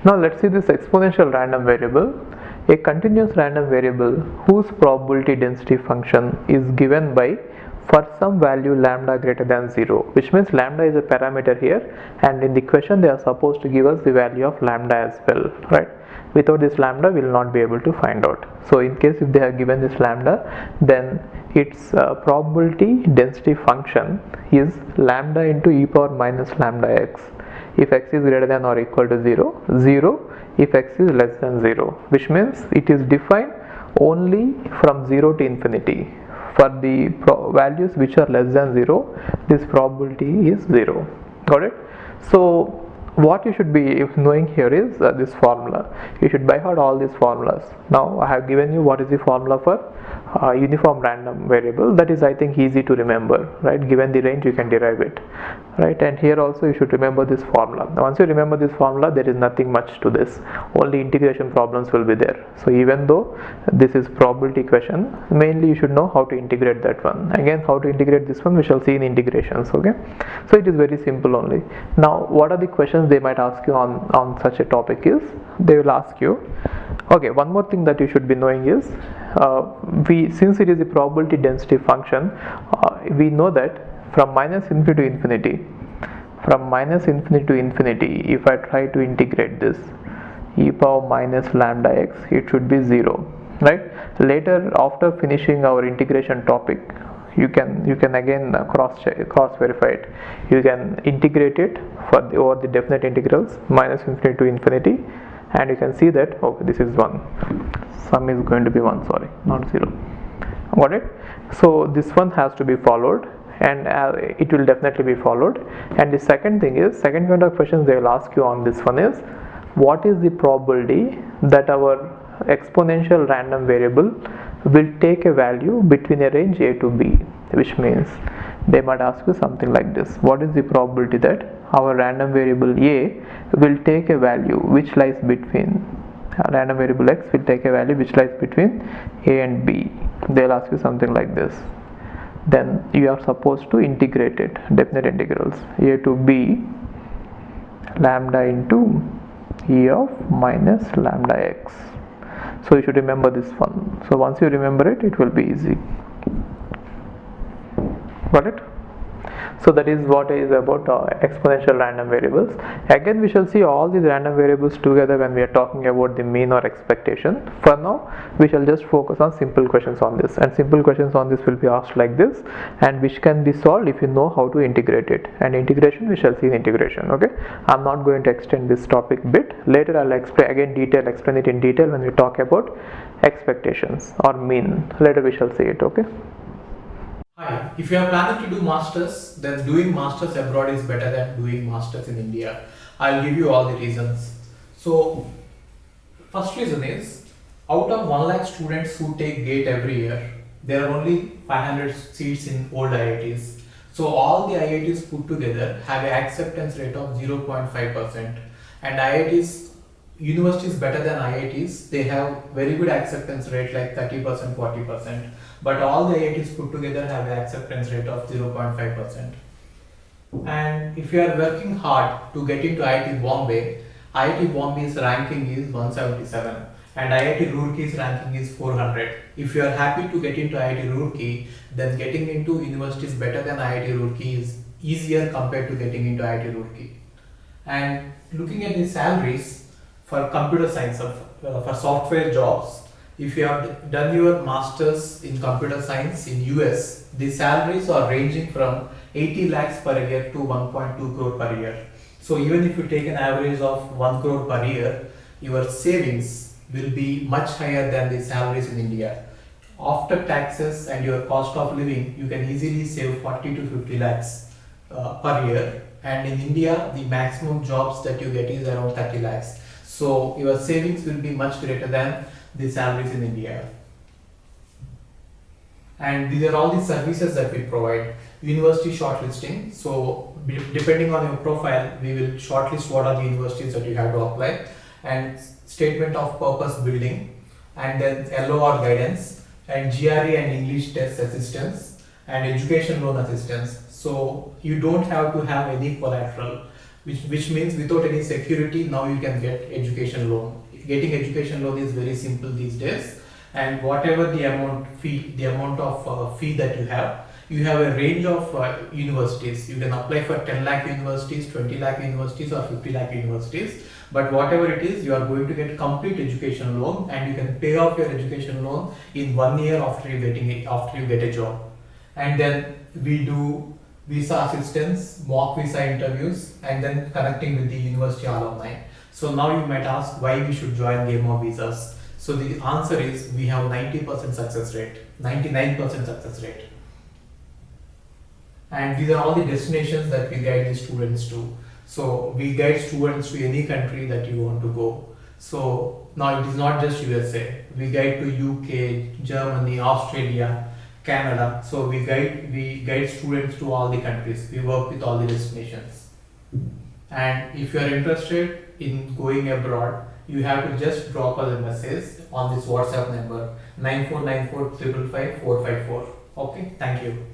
Now let's see this exponential random variable. A continuous random variable whose probability density function is given by for some value lambda greater than 0, which means lambda is a parameter here, and in the question they are supposed to give us the value of lambda as well, right? Without this lambda we will not be able to find out. So in case if they have given this lambda, then its probability density function is lambda into e power minus lambda x if x is greater than or equal to 0, 0 if x is less than 0, which means it is defined only from 0 to infinity. For the values which are less than 0, this probability is 0. Got it? So what you should be knowing here is this formula. You should by heart all these formulas. Now I have given you what is the formula for uniform random variable. That is, I think, easy to remember, right? Given the range you can derive it, right? And here also you should remember this formula. Now, once you remember this formula, there is nothing much to this, only integration problems will be there. So even though this is probability question, mainly you should know how to integrate that one. Again, how to integrate this one we shall see in integrations. Okay, so it is very simple only. Now what are the questions they might ask you on such a topic is, they will ask you, okay, one more thing that you should be knowing is, since it is a probability density function, we know that from minus infinity to infinity, if I try to integrate this e power minus lambda x, it should be 0, right? Later, after finishing our integration topic, you can again cross verify it. You can integrate it over the definite integrals minus infinity to infinity, and you can see that, okay, this is 1, sum is going to be 1, sorry, not 0. Got it? So this one has to be followed, and it will definitely be followed. And the second thing is, second kind of questions they will ask you on this one is, what is the probability that our exponential random variable will take a value between a range a to b, which means they might ask you something like this: what is the probability that our random variable a will take a value which lies between random variable x will take a value which lies between a and b? They'll ask you something like this. Then you are supposed to integrate it, definite integrals, a to b lambda into e of minus lambda x. So you should remember this one. So once you remember it, it will be easy. Got it? So that is what is about exponential random variables. Again, we shall see all these random variables together when we are talking about the mean or expectation. For now, we shall just focus on simple questions on this, and simple questions on this will be asked like this, and which can be solved if you know how to integrate it. And integration, we shall see in integration. Okay, I'm not going to extend this topic bit. Later I'll explain it in detail when we talk about expectations or mean. Later we shall see it. Okay. Hi, if you are planning to do masters, then doing masters abroad is better than doing masters in India. I'll give you all the reasons. So, first reason is, out of 1 lakh students who take GATE every year, there are only 500 seats in old IITs. So all the IITs put together have an acceptance rate of 0.5%, and universities better than IITs, they have very good acceptance rate like 30%, 40%, but all the IITs put together have an acceptance rate of 0.5%. And if you are working hard to get into IIT Bombay's ranking is 177 and IIT Roorkee's ranking is 400. If you are happy to get into IIT Roorkee, then getting into universities better than IIT Roorkee is easier compared to getting into IIT Roorkee. And looking at the salaries for computer science, for software jobs, if you have done your masters in computer science in US, the salaries are ranging from 80 lakhs per year to 1.2 crore per year. So even if you take an average of 1 crore per year, your savings will be much higher than the salaries in India. After taxes and your cost of living, you can easily save 40 to 50 lakhs per year. And in India, the maximum jobs that you get is around 30 lakhs. So your savings will be much greater than the salaries in India. And these are all the services that we provide. University shortlisting. So depending on your profile, we will shortlist what are the universities that you have to apply, and statement of purpose building, and then LOR guidance, and GRE and English test assistance, and education loan assistance. So you don't have to have any collateral. which means without any security now you can get education loan. Getting education loan is very simple these days, and whatever the amount of fee that you have a range of universities. You can apply for 10 lakh universities, 20 lakh universities, or 50 lakh universities, but whatever it is, you are going to get complete education loan, and you can pay off your education loan in 1 year after you get a job. And then we do visa assistance, mock visa interviews, and then connecting with the university alumni. So now you might ask why we should join Game of Visas. So the answer is we have 90% success rate, 99% success rate. And these are all the destinations that we guide the students to. So we guide students to any country that you want to go. So now it is not just USA. We guide to UK, Germany, Australia, Canada. So we guide students to all the countries. We work with all the destinations. And if you are interested in going abroad, you have to just drop us a message on this WhatsApp number 9494 555 454. Okay, thank you.